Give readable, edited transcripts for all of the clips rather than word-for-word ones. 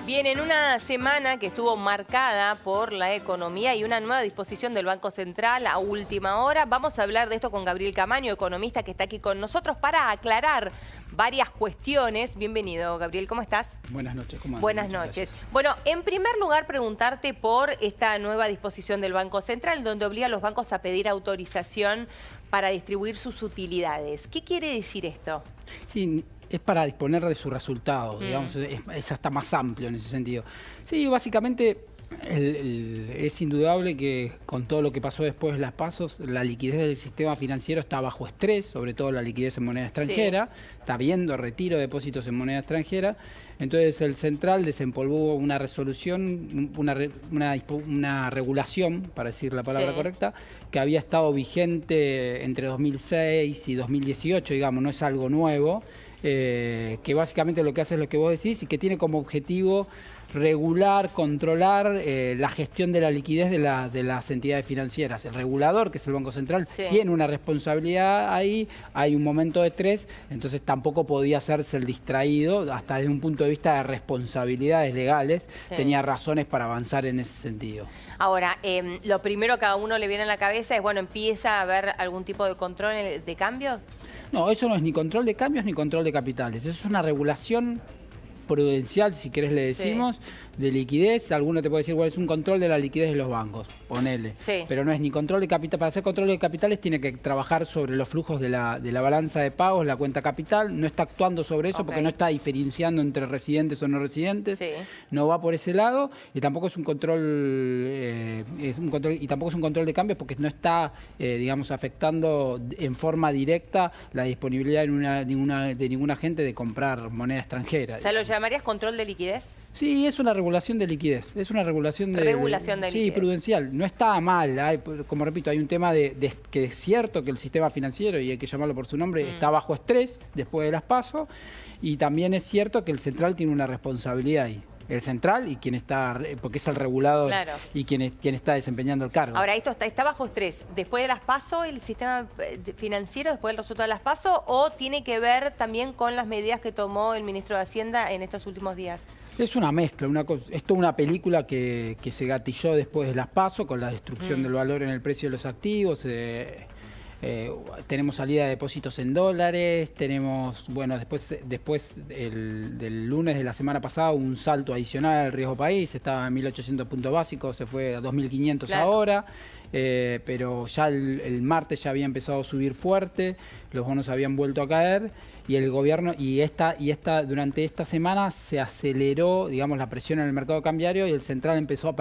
Bien, en una semana que estuvo marcada por la economía y una nueva disposición del Banco Central a última hora, vamos a hablar de esto con Gabriel Camaño, economista que está aquí con nosotros para aclarar varias cuestiones. Bienvenido, Gabriel, ¿cómo estás? Buenas noches, ¿cómo andas? Buenas noches. Bueno, en primer lugar, preguntarte por esta nueva disposición del Banco Central, donde obliga a los bancos a pedir autorización para distribuir sus utilidades. ¿Qué quiere decir esto? Sí, es para disponer de su resultado, digamos, es hasta más amplio en ese sentido. Sí, básicamente es indudable que con todo lo que pasó después de las PASOs, la liquidez del sistema financiero está bajo estrés, sobre todo la liquidez en moneda extranjera, está habiendo retiro de depósitos en moneda extranjera. Entonces el Central desempolvó una resolución, una regulación, para decir la palabra correcta, que había estado vigente entre 2006 y 2018, digamos, no es algo nuevo, que básicamente lo que hace es lo que vos decís y que tiene como objetivo regular, controlar la gestión de la liquidez de las entidades financieras. El regulador, que es el Banco Central, tiene una responsabilidad ahí, hay un momento de estrés, entonces tampoco podía hacerse el distraído, hasta desde un punto de vista de responsabilidades legales, tenía razones para avanzar en ese sentido. Ahora, lo primero que a uno le viene a la cabeza es, bueno, ¿empieza a haber algún tipo de control de cambio? No, eso no es ni control de cambios ni control de capitales, eso es una regulación prudencial, si querés le decimos, de liquidez. Alguno te puede decir, bueno, es un control de la liquidez de los bancos, ponele. Pero no es ni control de capital. Para hacer control de capitales tiene que trabajar sobre los flujos de la balanza de pagos, la cuenta capital. No está actuando sobre eso porque no está diferenciando entre residentes o no residentes. No va por ese lado. Y tampoco es un control, y tampoco es un control de cambios porque no está, digamos, afectando en forma directa la disponibilidad de ninguna gente de comprar moneda extranjera. O sea, ¿lo llamarías control de liquidez? Sí, es una regulación de liquidez, es una regulación de liquidez. Sí, prudencial. No está mal, como repito, hay un tema que es cierto que el sistema financiero, y hay que llamarlo por su nombre, está bajo estrés después de las PASO, y también es cierto que el Central tiene una responsabilidad ahí. El Central y quien está, porque es el regulador y quien está desempeñando el cargo. Ahora, ¿esto está bajo estrés después de las PASO, el sistema financiero, después del resultado de las PASO, o tiene que ver también con las medidas que tomó el ministro de Hacienda en estos últimos días? Es una mezcla, es toda una película que se gatilló después de las PASO con la destrucción del valor en el precio de los activos. Tenemos salida de depósitos en dólares, tenemos, bueno, después del lunes de la semana pasada un salto adicional al riesgo país, estaba en 1.800 puntos básicos, se fue a 2.500 ahora, pero ya el martes ya había empezado a subir fuerte, los bonos habían vuelto a caer y el gobierno, durante esta semana se aceleró, digamos, la presión en el mercado cambiario y el Central empezó a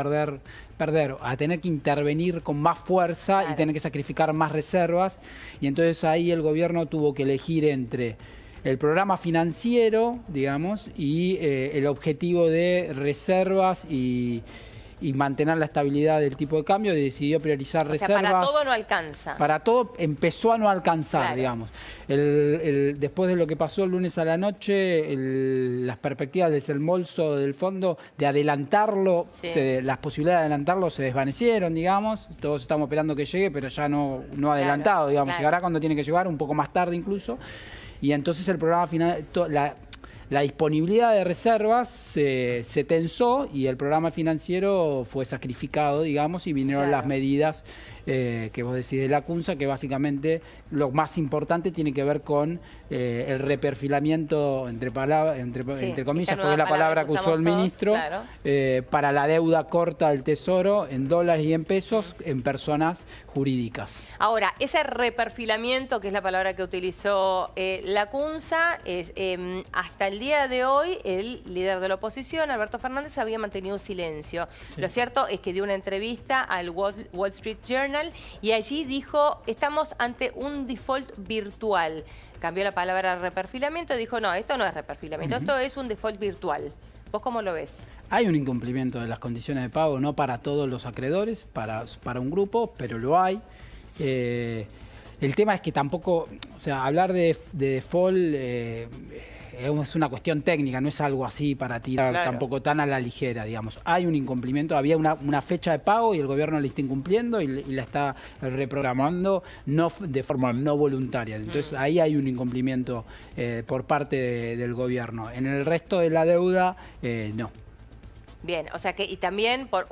a tener que intervenir con más fuerza y tener que sacrificar más reservas. Y entonces ahí el gobierno tuvo que elegir entre el programa financiero, digamos, y el objetivo de reservas y mantener la estabilidad del tipo de cambio, y decidió priorizar reservas. Para todo no alcanza. Para todo empezó a no alcanzar, digamos. Después de lo que pasó el lunes a la noche, las perspectivas del desembolso del fondo, de adelantarlo, las posibilidades de adelantarlo se desvanecieron, digamos. Todos estamos esperando que llegue, pero ya no adelantado, digamos. Llegará cuando tiene que llegar, un poco más tarde incluso. Y entonces el programa final, la disponibilidad de reservas se tensó y el programa financiero fue sacrificado, digamos, y vinieron las medidas que vos decís de la CUNSA, que básicamente lo más importante tiene que ver con el reperfilamiento, entre comillas, porque es la palabra que usó el ministro, para la deuda corta del Tesoro en dólares y en pesos en personas jurídicas. Ahora, ese reperfilamiento, que es la palabra que utilizó la CUNSA, hasta el día de hoy el líder de la oposición, Alberto Fernández, había mantenido silencio. Lo cierto es que dio una entrevista al Wall Street Journal y allí dijo, estamos ante un default virtual. Cambió la palabra reperfilamiento y dijo, no, esto no es reperfilamiento, esto es un default virtual. ¿Vos cómo lo ves? Hay un incumplimiento de las condiciones de pago, no para todos los acreedores, para un grupo, pero lo hay. El tema es que tampoco, o sea, hablar de default es una cuestión técnica, no es algo así para tirar tampoco tan a la ligera, digamos. Hay un incumplimiento, había una fecha de pago y el gobierno la está incumpliendo y la está reprogramando de forma no voluntaria. Entonces ahí hay un incumplimiento por parte del gobierno. En el resto de la deuda, no. Bien, o sea que, y también por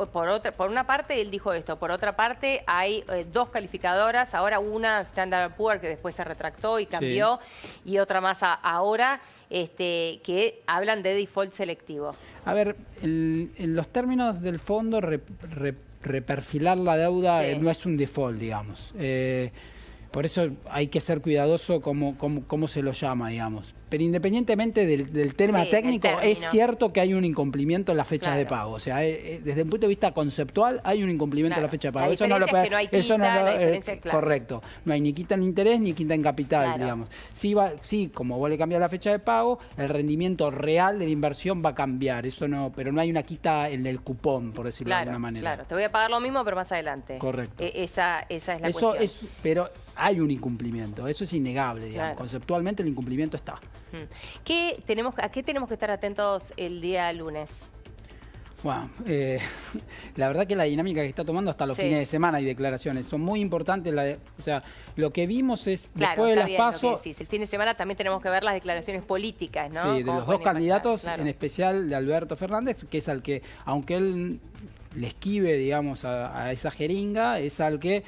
una parte él dijo esto, por otra parte hay dos calificadoras, ahora una Standard & Poor's que después se retractó y cambió, y otra más ahora, que hablan de default selectivo. A ver, en los términos del fondo, reperfilar la deuda no es un default, digamos. Por eso hay que ser cuidadoso cómo se lo llama, digamos. Pero independientemente del tema técnico, es cierto que hay un incumplimiento en la fecha de pago. O sea, desde un punto de vista conceptual, hay un incumplimiento en la fecha de pago. Eso no lo puede, la diferencia es clara. Correcto. No hay ni quita en interés ni quita en capital, digamos. Sí, como vos le cambias la fecha de pago, el rendimiento real de la inversión va a cambiar. Eso no, pero no hay una quita en el cupón, por decirlo de alguna manera. Claro, te voy a pagar lo mismo, pero más adelante. Correcto. Esa es la cuestión. Pero hay un incumplimiento, eso es innegable, digamos. Conceptualmente el incumplimiento está. ¿A qué tenemos que estar atentos el día lunes? Bueno, la verdad que la dinámica que está tomando hasta los fines de semana hay declaraciones. Son muy importantes. O sea, lo que vimos es, después de las PASO... El fin de semana también tenemos que ver las declaraciones políticas, ¿no? Sí, de los dos candidatos, en especial de Alberto Fernández, que es al que, aunque él le esquive, digamos, a esa jeringa, es al que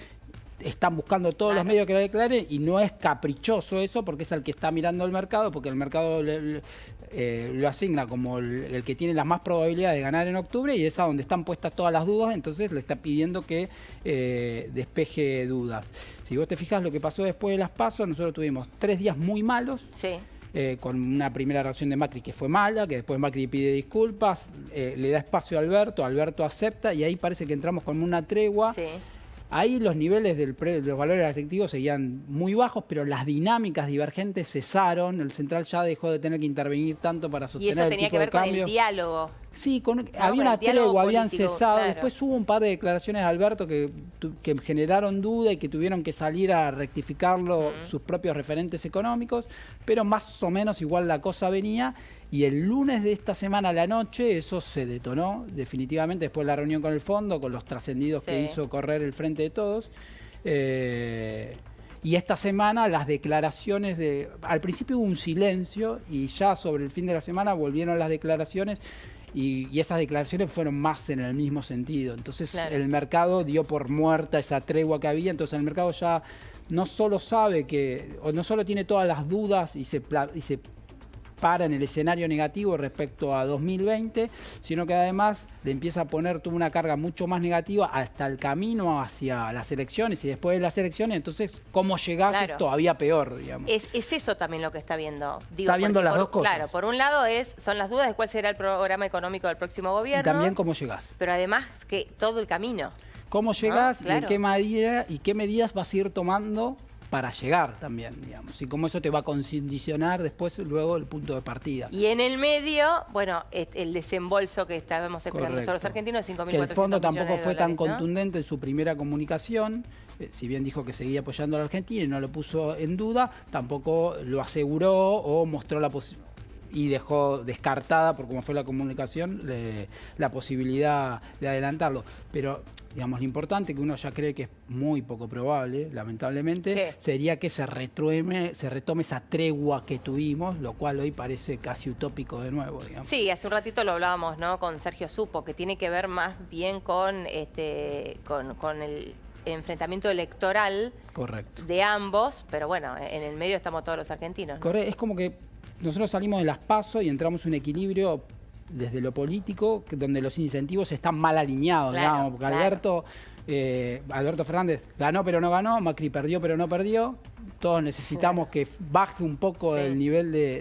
están buscando todos los medios que lo declaren, y no es caprichoso eso, porque es el que está mirando el mercado, porque el mercado lo asigna como el que tiene las más probabilidades de ganar en octubre, y es a donde están puestas todas las dudas, entonces le está pidiendo que despeje dudas. Si vos te fijas lo que pasó después de las PASO, nosotros tuvimos 3 días muy malos. Con una primera reacción de Macri que fue mala, que después Macri pide disculpas, le da espacio a Alberto acepta, y ahí parece que entramos con una tregua. Ahí los niveles de los valores afectivos seguían muy bajos, pero las dinámicas divergentes cesaron. El central ya dejó de tener que intervenir tanto para sostener el tipo de cambio. Y eso tenía que ver con el diálogo. Sí, había una tregua, habían cesado. Después hubo un par de declaraciones de Alberto que generaron duda y que tuvieron que salir a rectificarlo sus propios referentes económicos, pero más o menos igual la cosa venía. Y el lunes de esta semana a la noche eso se detonó definitivamente después de la reunión con el fondo, con los trascendidos que hizo correr el Frente de Todos. Y esta semana las declaraciones al principio hubo un silencio y ya sobre el fin de la semana volvieron las declaraciones. Y esas declaraciones fueron más en el mismo sentido. Entonces el mercado dio por muerta esa tregua que había. Entonces el mercado ya no solo sabe o no solo tiene todas las dudas y se para en el escenario negativo respecto a 2020, sino que además le empieza a poner toda una carga mucho más negativa hasta el camino hacia las elecciones, y después de las elecciones, entonces cómo llegás es todavía peor, digamos. Es eso también lo que está viendo. Está viendo las dos cosas. Claro, por un lado son las dudas de cuál será el programa económico del próximo gobierno. Y también cómo llegás. Pero además que todo el camino. Cómo llegás y qué medidas vas a ir tomando para llegar también, digamos, y cómo eso te va a condicionar después luego el punto de partida. Y en el medio, bueno, el desembolso que estábamos esperando todos los argentinos, 5.400 millones de dólares. Que el fondo tampoco fue tan contundente en su primera comunicación, si bien dijo que seguía apoyando a la Argentina y no lo puso en duda, tampoco lo aseguró o mostró la posibilidad, y dejó descartada, por cómo fue la comunicación, la posibilidad de adelantarlo. Pero, digamos, lo importante, que uno ya cree que es muy poco probable, lamentablemente, sería que se retome esa tregua que tuvimos, lo cual hoy parece casi utópico de nuevo, digamos. Sí, hace un ratito lo hablábamos, ¿no?, con Sergio Supo, que tiene que ver más bien con el enfrentamiento electoral de ambos, pero bueno, en el medio estamos todos los argentinos, ¿no? Es como que nosotros salimos de las PASO y entramos en un equilibrio desde lo político, donde los incentivos están mal alineados, digamos, porque Alberto Fernández ganó pero no ganó, Macri perdió pero no perdió. Todos necesitamos que baje un poco el nivel de